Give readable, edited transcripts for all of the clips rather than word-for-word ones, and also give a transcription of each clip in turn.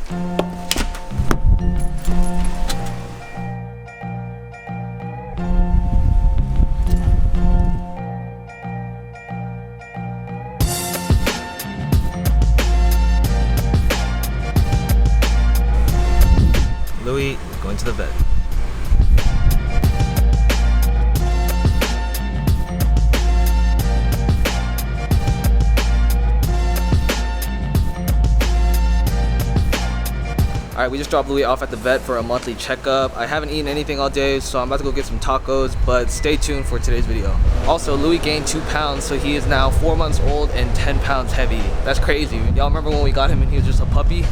Louis is going to the vet. Alright, we just dropped Louis off at the vet for a monthly checkup. I haven't eaten anything all day, so I'm about to go get some tacos, but stay tuned for today's video. Also, Louis gained 2 pounds, so he is now 4 months old and 10 pounds heavy. That's crazy. Y'all remember when we got him and he was just a puppy?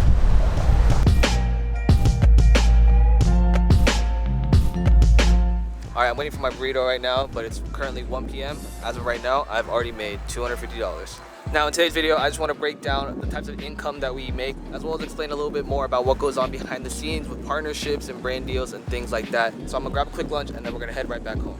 Alright, I'm waiting for my burrito right now, but it's currently 1 p.m. As of right now, I've already made $250. Now in today's video, I just want to break down the types of income that we make, as well as explain a little bit more about what goes on behind the scenes with partnerships and brand deals and things like that. So I'm gonna grab a quick lunch and then we're gonna head right back home.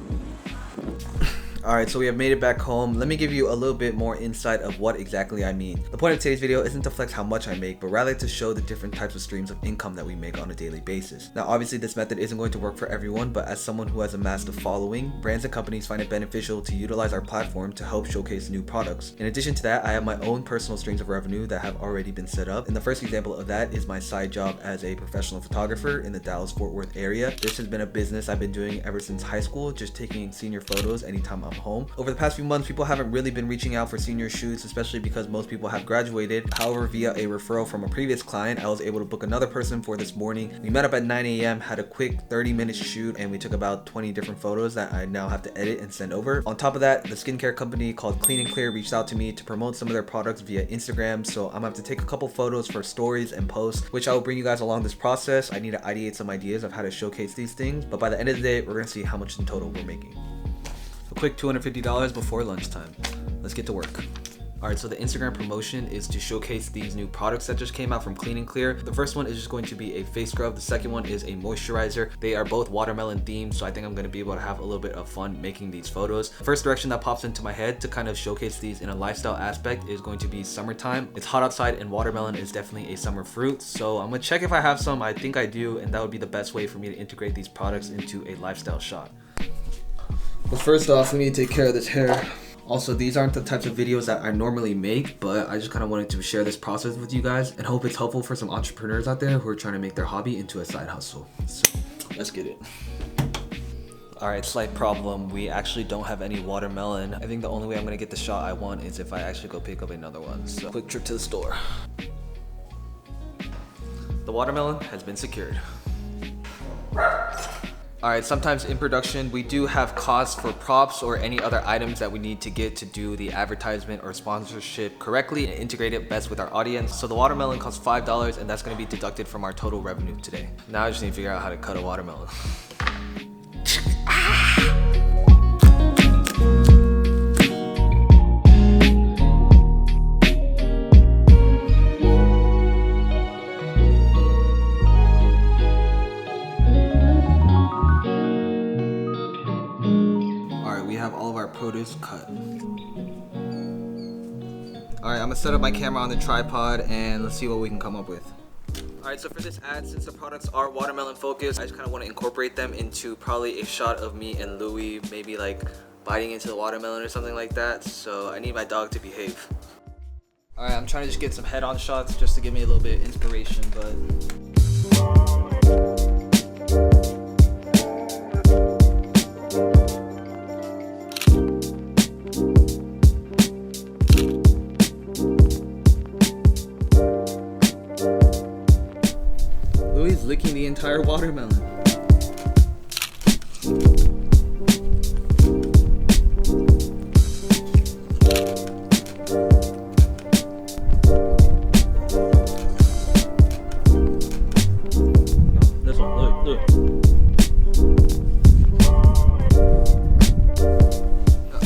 Alright, so we have made it back home. Let me give you a little bit more insight of what exactly I mean. The point of today's video isn't to flex how much I make, but rather to show the different types of streams of income that we make on a daily basis. Now obviously this method isn't going to work for everyone, but as someone who has amassed a following, brands and companies find it beneficial to utilize our platform to help showcase new products. In addition to that, I have my own personal streams of revenue that have already been set up, and the first example of that is my side job as a professional photographer in the Dallas-Fort Worth area. This has been a business I've been doing ever since high school, just taking senior photos anytime I'm home. Over the past few months, people haven't really been reaching out for senior shoots, especially because most people have graduated. However, via a referral from a previous client, I was able to book another person for this morning. We met up at 9 a.m., had a quick 30-minute shoot, and we took about 20 different photos that I now have to edit and send over. On top of that, the skincare company called Clean & Clear reached out to me to promote some of their products via Instagram, so I'm gonna have to take a couple photos for stories and posts, which I will bring you guys along this process. I need to ideate some ideas of how to showcase these things, but by the end of the day, we're gonna see how much in total we're making. A quick $250 before lunchtime. Let's get to work. Alright, so the Instagram promotion is to showcase these new products that just came out from Clean & Clear. The first one is just going to be a face scrub. The second one is a moisturizer. They are both watermelon themed, so I think I'm going to be able to have a little bit of fun making these photos. The first direction that pops into my head to kind of showcase these in a lifestyle aspect is going to be summertime. It's hot outside and watermelon is definitely a summer fruit, so I'm going to check if I have some. I think I do, and that would be the best way for me to integrate these products into a lifestyle shot. But first off, we need to take care of this hair. Also, these aren't the types of videos that I normally make, but I just kind of wanted to share this process with you guys and hope it's helpful for some entrepreneurs out there who are trying to make their hobby into a side hustle. So let's get it. Alright, slight problem. We actually don't have any watermelon. I think the only way I'm going to get the shot I want is if I actually go pick up another one. So quick trip to the store. The watermelon has been secured. Alright, sometimes in production, we do have costs for props or any other items that we need to get to do the advertisement or sponsorship correctly and integrate it best with our audience. So the watermelon costs $5 and that's going to be deducted from our total revenue today. Now I just need to figure out how to cut a watermelon. Produce cut. Alright, I'm gonna set up my camera on the tripod and let's see what we can come up with. Alright, so for this ad, since the products are watermelon focused, I just kind of want to incorporate them into probably a shot of me and Louis, maybe like biting into the watermelon or something like that. So I need my dog to behave. Alright, I'm trying to just get some head-on shots just to give me a little bit of inspiration, but licking the entire watermelon. This one, look.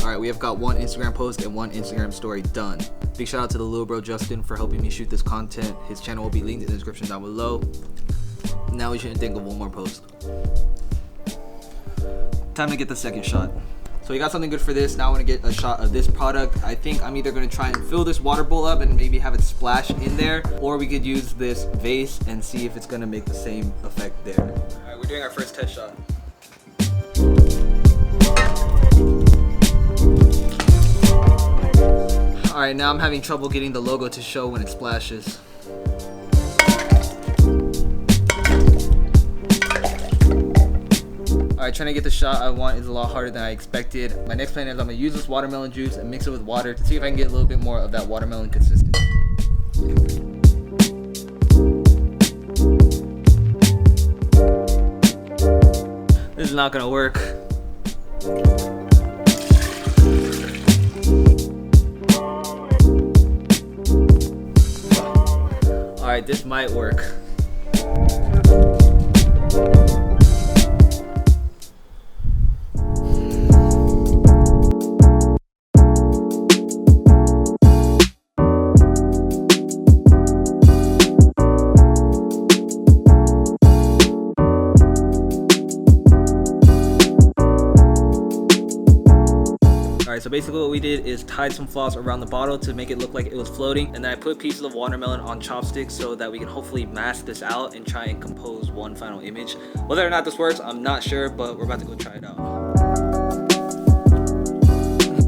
Alright, we have got one Instagram post and one Instagram story done. Big shout out to the little bro Justin for helping me shoot this content. His channel will be linked in the description down below. Now we shouldn't think of one more post. Time to get the second shot. So we got something good for this. Now I want to get a shot of this product. I think I'm either going to try and fill this water bowl up and maybe have it splash in there, or we could use this vase and see if it's going to make the same effect there. All right, we're doing our first test shot. All right, now I'm having trouble getting the logo to show when it splashes. Alright, trying to get the shot I want is a lot harder than I expected. My next plan is I'm going to use this watermelon juice and mix it with water to see if I can get a little bit more of that watermelon consistency. This is not going to work. Alright, this might work. Alright, so basically what we did is tied some floss around the bottle to make it look like it was floating, and then I put pieces of watermelon on chopsticks so that we can hopefully mask this out and try and compose one final image. Whether or not this works, I'm not sure, but we're about to go try it out.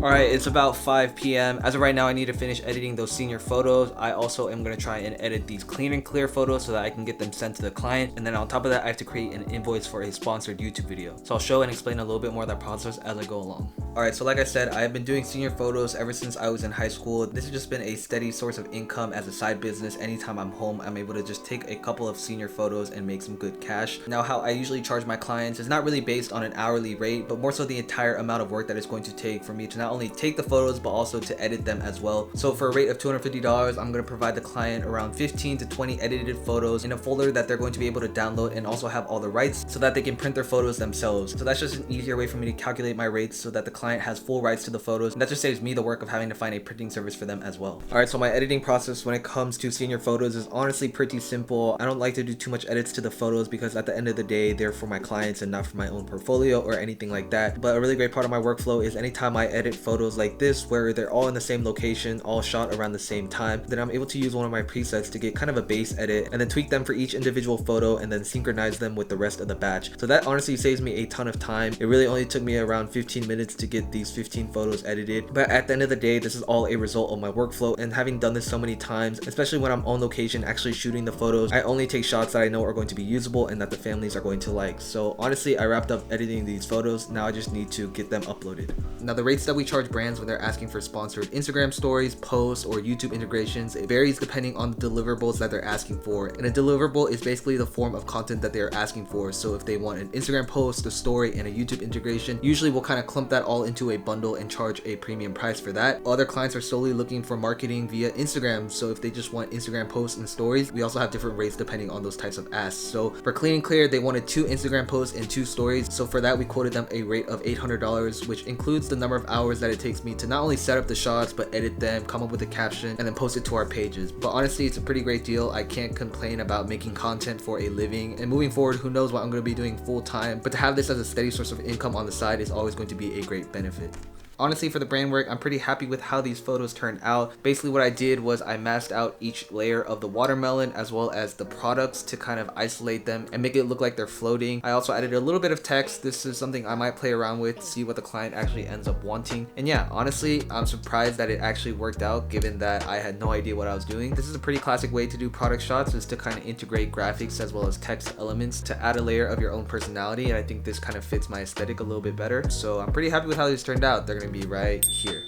Alright, it's about 5 p.m. As of right now, I need to finish editing those senior photos. I also am going to try and edit these clean and clear photos so that I can get them sent to the client. And then on top of that, I have to create an invoice for a sponsored YouTube video. So I'll show and explain a little bit more of that process as I go along. Alright, so like I said, I have been doing senior photos ever since I was in high school. This has just been a steady source of income as a side business. Anytime I'm home, I'm able to just take a couple of senior photos and make some good cash. Now, how I usually charge my clients is not really based on an hourly rate, but more so the entire amount of work that it's going to take for me to not only take the photos, but also to edit them as well. So for a rate of $250, I'm going to provide the client around 15 to 20 edited photos in a folder that they're going to be able to download and also have all the rights so that they can print their photos themselves. So that's just an easier way for me to calculate my rates so that the client has full rights to the photos, and that just saves me the work of having to find a printing service for them as well. Alright, so my editing process when it comes to senior photos is honestly pretty simple. I don't like to do too much edits to the photos because at the end of the day, they're for my clients and not for my own portfolio or anything like that. But a really great part of my workflow is anytime I edit photos like this where they're all in the same location, all shot around the same time, then I'm able to use one of my presets to get kind of a base edit and then tweak them for each individual photo and then synchronize them with the rest of the batch. So that honestly saves me a ton of time. It really only took me around 15 minutes to get these 15 photos edited, but at the end of the day, this is all a result of my workflow, and having done this so many times, especially when I'm on location actually shooting the photos, I only take shots that I know are going to be usable and that the families are going to like. So honestly, I wrapped up editing these photos. Now I just need to get them uploaded. Now the rates that we charge brands when they're asking for sponsored Instagram stories, posts, or YouTube integrations, it varies depending on the deliverables that they're asking for. And a deliverable is basically the form of content that they're asking for. So if they want an Instagram post, a story, and a YouTube integration, usually we'll kind of clump that all into a bundle and charge a premium price for that. Other clients are solely looking for marketing via Instagram, so if they just want Instagram posts and stories, we also have different rates depending on those types of asks. So for clean and clear, they wanted 2 Instagram posts and 2 stories, so for that we quoted them a rate of $800, which includes the number of hours that it takes me to not only set up the shots but edit them, come up with a caption, and then post it to our pages. But honestly, it's a pretty great deal. I can't complain about making content for a living, and moving forward, who knows what I'm going to be doing full time, but to have this as a steady source of income on the side is always going to be a great benefit. Honestly, for the brand work, I'm pretty happy with how these photos turned out. Basically what I did was I masked out each layer of the watermelon as well as the products to kind of isolate them and make it look like they're floating. I also added a little bit of text. This is something I might play around with to see what the client actually ends up wanting. And yeah, honestly, I'm surprised that it actually worked out given that I had no idea what I was doing. This is a pretty classic way to do product shots, is to kind of integrate graphics as well as text elements to add a layer of your own personality. And I think this kind of fits my aesthetic a little bit better. So I'm pretty happy with how these turned out. They're going to be right here.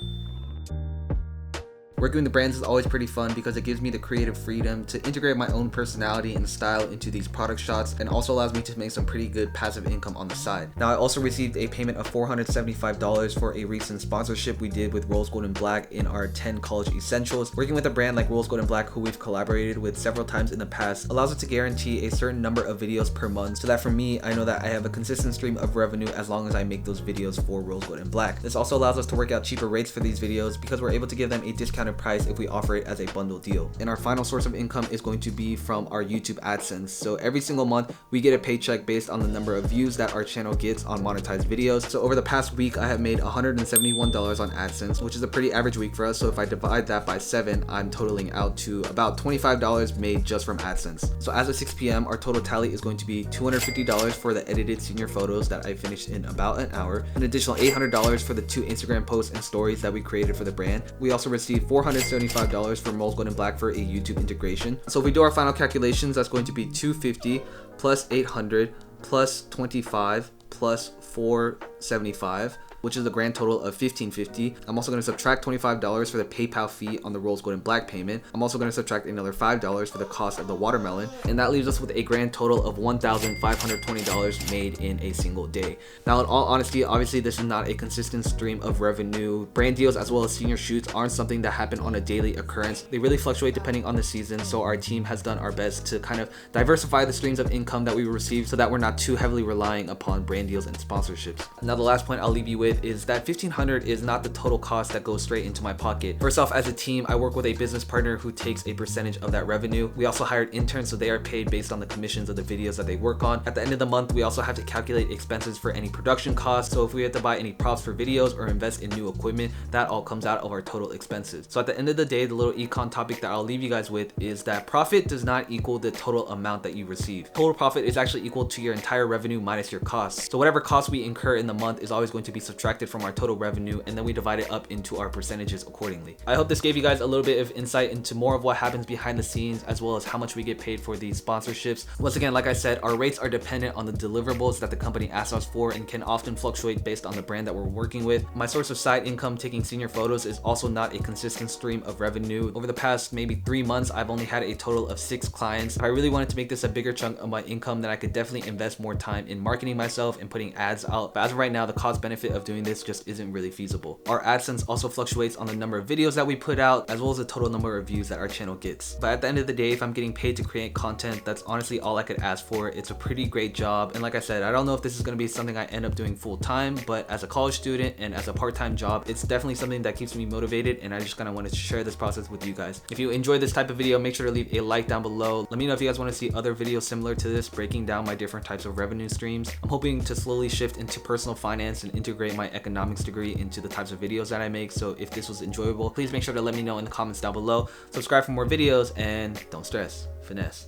Working with the brands is always pretty fun because it gives me the creative freedom to integrate my own personality and style into these product shots, and also allows me to make some pretty good passive income on the side. Now, I also received a payment of $475 for a recent sponsorship we did with Rose Gold and Black in our 10 college essentials. Working with a brand like Rose Gold and Black, who we've collaborated with several times in the past, allows us to guarantee a certain number of videos per month, so that for me, I know that I have a consistent stream of revenue as long as I make those videos for Rose Gold and Black. This also allows us to work out cheaper rates for these videos because we're able to give them a discounted discounted price if we offer it as a bundle deal. And our final source of income is going to be from our YouTube AdSense. So every single month we get a paycheck based on the number of views that our channel gets on monetized videos. So over the past week I have made $171 on AdSense, which is a pretty average week for us. So if I divide that by 7, I'm totaling out to about $25 made just from AdSense. So as of 6 p.m. our total tally is going to be $250 for the edited senior photos that I finished in about an hour, an additional $800 for the 2 Instagram posts and stories that we created for the brand. We also received $475 for Moles Gold and Black for a YouTube integration. So if we do our final calculations, that's going to be $250 plus $800 plus $25 plus $475, which is a grand total of $1,550. I'm also going to subtract $25 for the PayPal fee on the Rose Gold and Black payment. I'm also going to subtract another $5 for the cost of the watermelon, and that leaves us with a grand total of $1,520 made in a single day. Now, in all honesty, obviously this is not a consistent stream of revenue. Brand deals as well as senior shoots aren't something that happen on a daily occurrence. They really fluctuate depending on the season, so our team has done our best to kind of diversify the streams of income that we receive so that we're not too heavily relying upon brand deals and sponsorships. Now, the last point I'll leave you with is that $1,500 is not the total cost that goes straight into my pocket. First off, as a team, I work with a business partner who takes a percentage of that revenue. We also hired interns, so they are paid based on the commissions of the videos that they work on. At the end of the month, we also have to calculate expenses for any production costs. So if we have to buy any props for videos or invest in new equipment, that all comes out of our total expenses. So at the end of the day, the little econ topic that I'll leave you guys with is that profit does not equal the total amount that you receive. Total profit is actually equal to your entire revenue minus your costs. So whatever costs we incur in the month is always going to be subtracted from our total revenue, and then we divide it up into our percentages accordingly. I hope this gave you guys a little bit of insight into more of what happens behind the scenes, as well as how much we get paid for these sponsorships. Once again, like I said, our rates are dependent on the deliverables that the company asks us for and can often fluctuate based on the brand that we're working with. My source of side income, taking senior photos, is also not a consistent stream of revenue. Over the past maybe 3 months, I've only had a total of 6 clients. If I really wanted to make this a bigger chunk of my income, then I could definitely invest more time in marketing myself and putting ads out. But as of right now, the cost benefit of doing this just isn't really feasible. Our AdSense also fluctuates on the number of videos that we put out, as well as the total number of views that our channel gets. But at the end of the day, if I'm getting paid to create content, that's honestly all I could ask for. It's a pretty great job, and like I said, I don't know if this is going to be something I end up doing full time, but as a college student and as a part-time job, it's definitely something that keeps me motivated, and I just kind of wanted to share this process with you guys. If you enjoyed this type of video, make sure to leave a like down below. Let me know if you guys want to see other videos similar to this, breaking down my different types of revenue streams. I'm hoping to slowly shift into personal finance and integrate my economics degree into the types of videos that I make. So if this was enjoyable, please make sure to let me know in the comments down below. Subscribe for more videos, and don't stress, finesse.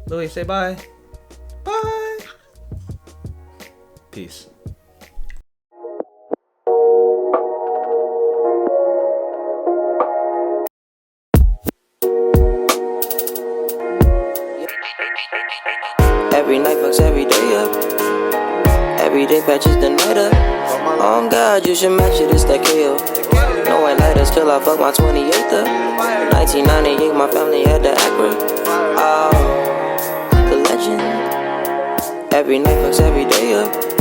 Louis, say bye. Bye. Peace. Every night fucks every day up. Every day patches the night up. Oh God, you should match it, it's that KO. No white lighters till I fuck my 28th up. 1998, my family had the Acura. Oh, the legend. Every night fucks every day up.